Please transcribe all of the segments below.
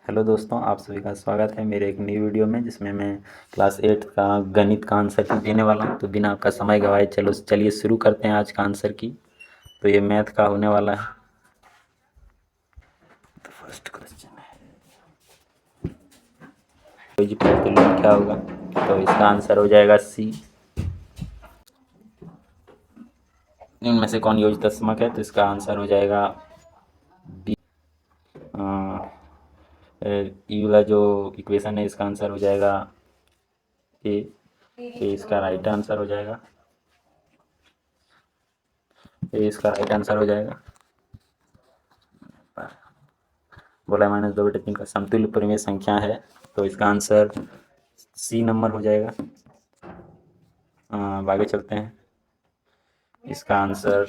Hello दोस्तों, आप सभी का स्वागत है मेरे एक नई वीडियो में जिसमें मैं क्लास 8 का गणित का आंसर की देने वाला हूं। तो बिना आपका समय गवाए चलिए शुरू करते हैं आज का आंसर की। तो ये मैथ का होने वाला है। तो फर्स्ट क्वेश्चन है जी, प्रतिलोम क्या होगा। तो इसका आंसर हो जाएगा सी। इनमें से कौन योजतत्समक है, तो इसका आंसर हो जाएगा बी। ई वाला जो इक्वेशन है इसका आंसर हो जाएगा ए। ए इसका राइट आंसर हो जाएगा। ए इसका राइट आंसर हो जाएगा। बोला -2/3 का समतुल्य परिमेय संख्या है, तो इसका आंसर सी नंबर हो जाएगा। अब आगे चलते हैं। इसका आंसर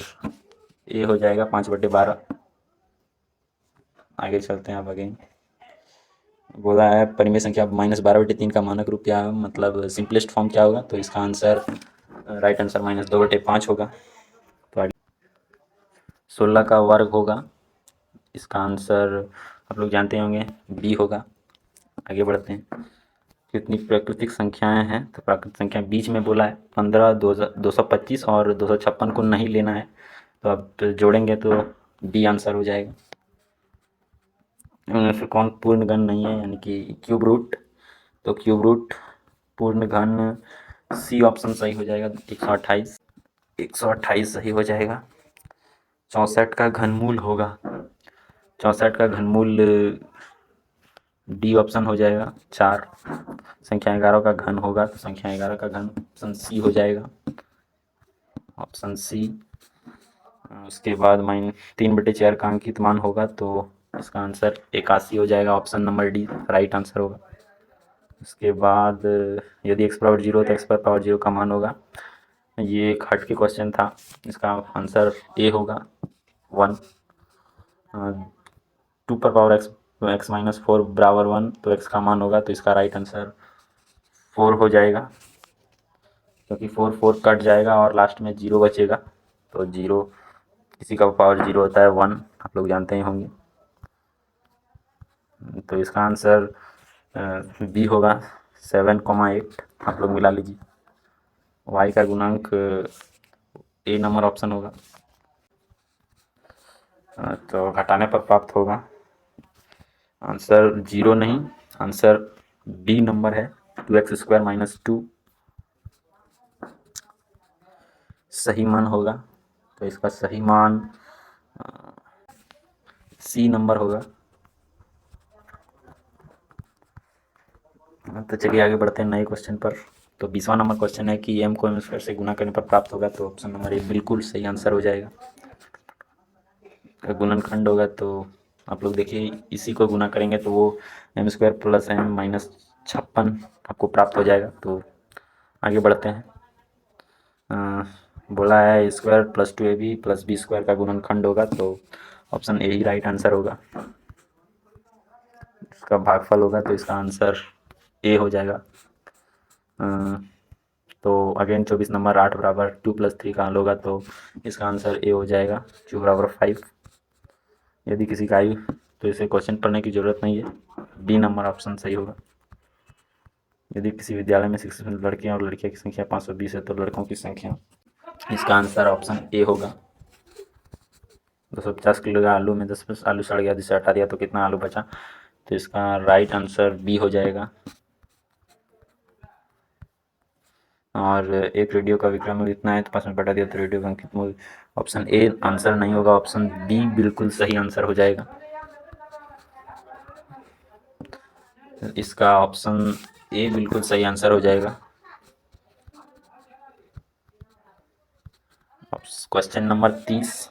ए हो जाएगा 5/12। आगे चलते हैं। अब आगे बोला है परिमेय संख्या -12/3 का मानक रूप क्या है, मतलब सिंपलेस्ट फॉर्म क्या होगा। तो इसका आंसर राइट आंसर -2/5 होगा। तो आगे 16 का वर्ग होगा। इसका आंसर आप लोग जानते होंगे बी होगा। आगे बढ़ते हैं। कितनी प्राकृतिक संख्याएं हैं, तो प्राकृतिक संख्या बीच में बोला है 15, 225 और 256 को नहीं लेना है। तो अब तो जोड़ेंगे तो डी आंसर हो जाएगा। इनमें से कौन पूर्ण घन नहीं है, यानी कि क्यूब रूट। तो क्यूब रूट पूर्ण घन सी ऑप्शन सही हो जाएगा। 128, 128 सही हो जाएगा। 64 का घनमूल होगा। 64 का घनमूल डी ऑप्शन हो जाएगा 4। संख्या 11 का घन होगा, तो संख्या 11 का घन ऑप्शन सी हो जाएगा, ऑप्शन सी। उसके बाद -3/4 का अंकित मान होगा, तो इसका आंसर 81 हो जाएगा, option number D right answer होगा। उसके बाद यदि x⁻0 तो x⁻0 का मान होगा। ये एक हट के क्वेश्चन था, इसका आंसर ए होगा 1। 2x(x-4) बराबर 1, तो x का मान होगा, तो इसका राइट आंसर 4 हो जाएगा, क्योंकि 4 4 कट जाएगा और लास्ट में 0 बचेगा। तो 0 किसी का पावर 0 होता है 1, आप लोग जानते ही होंगे। तो इसका आंसर बी होगा 7,8। आप लोग मिला लीजिए। y का गुणांक ए नंबर ऑप्शन होगा। तो घटाने पर प्राप्त होगा आंसर 0 नहीं, आंसर बी नंबर है 2x² - 2 सही मान होगा। तो इसका सही मान सी नंबर होगा। तो चलिए आगे बढ़ते हैं नए क्वेश्चन पर। तो 20वां नंबर क्वेश्चन है कि m को m² से गुना करने पर प्राप्त होगा। तो ऑप्शन नंबर ए बिल्कुल सही आंसर हो जाएगा। गुणनखंड होगा, तो आप लोग देखिए इसी को गुना करेंगे तो वो m² + m - 56 आपको प्राप्त हो जाएगा। तो आगे बढ़ते हैं। बोला है स्क्वायर + 2ab + b² का गुणनखंड होगा, तो option A he right answer होगा। इसका भागफल होगा, तो इसका आंसर ए हो जाएगा। तो अगेन 24 नंबर 8 बराबर 2 + 3 का हल होगा, तो इसका आंसर ए हो जाएगा 2 बराबर 5। यदि किसी का आई तो इसे क्वेश्चन पढ़ने की ज़रूरत नहीं है, डी नंबर ऑप्शन सही होगा। यदि किसी विद्यालय में शिक्षक लड़कियां और लड़कियों की संख्या 520 है, तो लड़कों की संख्या, इसका आंसर ऑप्शन ए होगा। 250 किलो का आलू में 10 आलू सड़ गया, जिसे हटा दिया तो कितना आलू बचा। तो इसका राइट आंसर बी हो जाएगा। और एक रेडियो का विक्रय मूल्य इतना है, तो 5 में बटा दिया तो रेडियो का अंकित मूल्य, ऑप्शन ए आंसर नहीं होगा, ऑप्शन बी बिल्कुल सही आंसर हो जाएगा। इसका ऑप्शन ए बिल्कुल सही आंसर हो जाएगा। क्वेश्चन नंबर 30,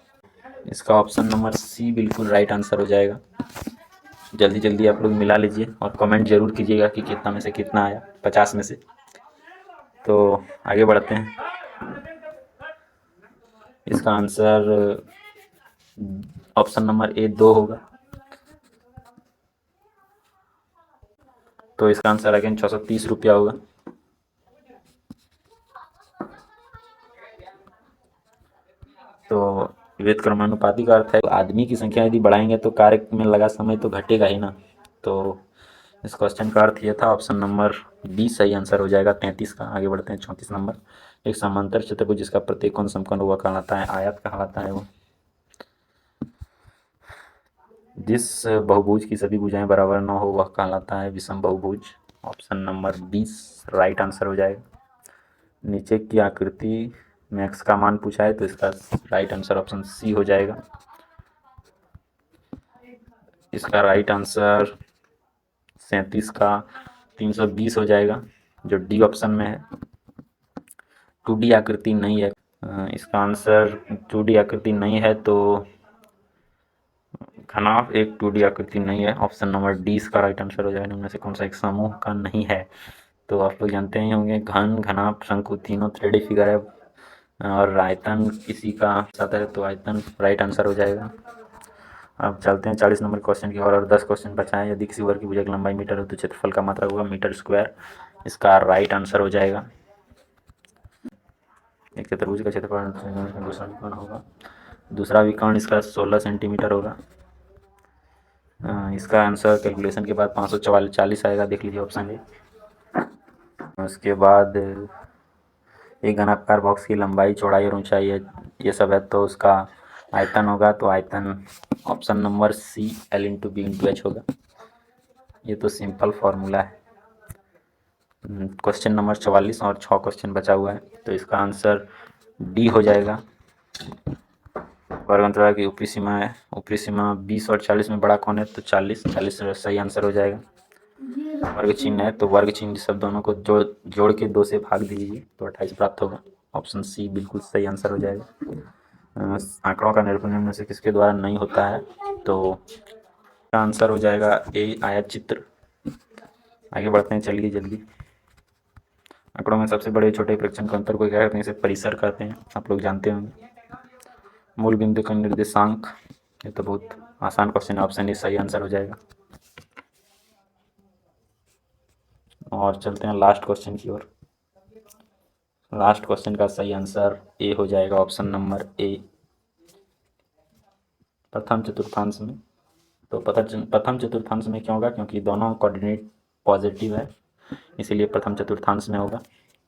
इसका ऑप्शन नंबर सी बिल्कुल राइट आंसर हो जाएगा। जल्दी जल्दी आप लोग मिला लीजिए और कमेंट जरूर कीजिएगा कि कितना में से कितना आया 50 में से। तो आगे बढ़ते हैं। इसका आंसर ऑप्शन नंबर ए 2 होगा। तो इसका आंसर अगेन 630 रुपया होगा। तो व्युत्क्रमानुपाती का अर्थ है आदमी की संख्या यदि बढ़ाएंगे तो कार्य में लगा समय तो घटेगा ही ना। तो इस क्वेश्चन का अर्थ ये था, ऑप्शन नंबर बी सही आंसर हो जाएगा 33 का। आगे बढ़ते हैं 34 नंबर। एक समांतर चतुर्भुज जिसका प्रत्येक कोण समकोण हुआ कहलाता है आयत कहलाता है वो। जिस बहुभुज की सभी भुजाएं बराबर न हो वह कहलाता है विषम बहुभुज। ऑप्शन नंबर 20 राइट आंसर हो जाएगा। नीचे की आकृति में x का मान पूछा है तो इसका राइट आंसर ऑप्शन सी हो जाएगा। इसका राइट आंसर 37 का 320 हो जाएगा, जो डी ऑप्शन में है। 2D आकृति नहीं है। इसका आंसर 2D आकृति नहीं है तो घनाभ एक 2D आकृति नहीं है। ऑप्शन नंबर डी इसका राइट आंसर हो जाएगा। इनमें से कौन सा एक समूह का नहीं है? तो आप लोग जानते ही होंगे, घन, घनाभ, शंकु तीनों 3D फिगर है। और आयतन किसी का साथ है तो आयतन राइट आंसर हो जाएगा। अब चलते हैं 40 नंबर क्वेश्चन की और 10 क्वेश्चन बचा है। यदि किसी वर्ग की भुजा की लंबाई मीटर हो तो क्षेत्रफल का मात्रक होगा मीटर स्क्वायर। इसका राइट आंसर हो जाएगा। एक चतुर्भुज का क्षेत्रफल दूसरा विकर्ण होगा, दूसरा विकर्ण इसका 16 सेंटीमीटर होगा। इसका आंसर कैलकुलेशन के बाद 540 आएगा, देख लीजिए ऑप्शन ए। उसके बाद एक घनाकार बॉक्स की लंबाई, चौड़ाई और ऊंचाई है, ये सब है, तो उसका आयतन होगा तो आयतन option number C L into B into H होगा। ये तो सिंपल फॉर्मूला है। क्वेश्चन नंबर 44 और 6 क्वेश्चन बचा हुआ है तो इसका आंसर डी हो जाएगा। वर्ग अंतराल की ऊपरी सीमा है, ऊपरी सीमा 20 और 40 में बड़ा कौन है तो 40 सही आंसर हो जाएगा। वर्ग चिन्ह है तो वर्ग चिन्ह सब दोनों को जोड़ के 2 से भाग दीजिए तो 28 प्राप्त होगा। ऑप्शन सी बिल्कुल सही आंसर हो जाएगा। आंकड़ों का निरूपण निम्न में से किसके द्वारा नहीं होता है तो आंसर हो जाएगा ए आयत चित्र। आगे बढ़ते हैं, चलिए जल्दी। आंकड़ों में सबसे बड़े छोटे प्रेक्षण के अंतर को क्या कहते हैं? इसे परिसर कहते हैं, आप लोग जानते होंगे। मूल बिंदु का निर्देशांक, ये तो बहुत आसान क्वेश्चन है, ऑप्शन ए सही आंसर हो जाएगा। और चलते हैं लास्ट क्वेश्चन की ओर। लास्ट क्वेश्चन का सही आंसर ए हो जाएगा, ऑप्शन नंबर ए। प्रथम चतुर्थांश में, तो प्रथम चतुर्थांश में क्यों होगा? क्योंकि दोनों कोऑर्डिनेट पॉजिटिव है, इसीलिए प्रथम चतुर्थांश में होगा।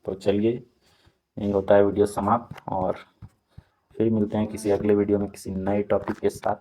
तो चलिए, यही होता है वीडियो समाप्त और फिर मिलते हैं किसी अगले वीडियो में किसी नए टॉपिक के साथ।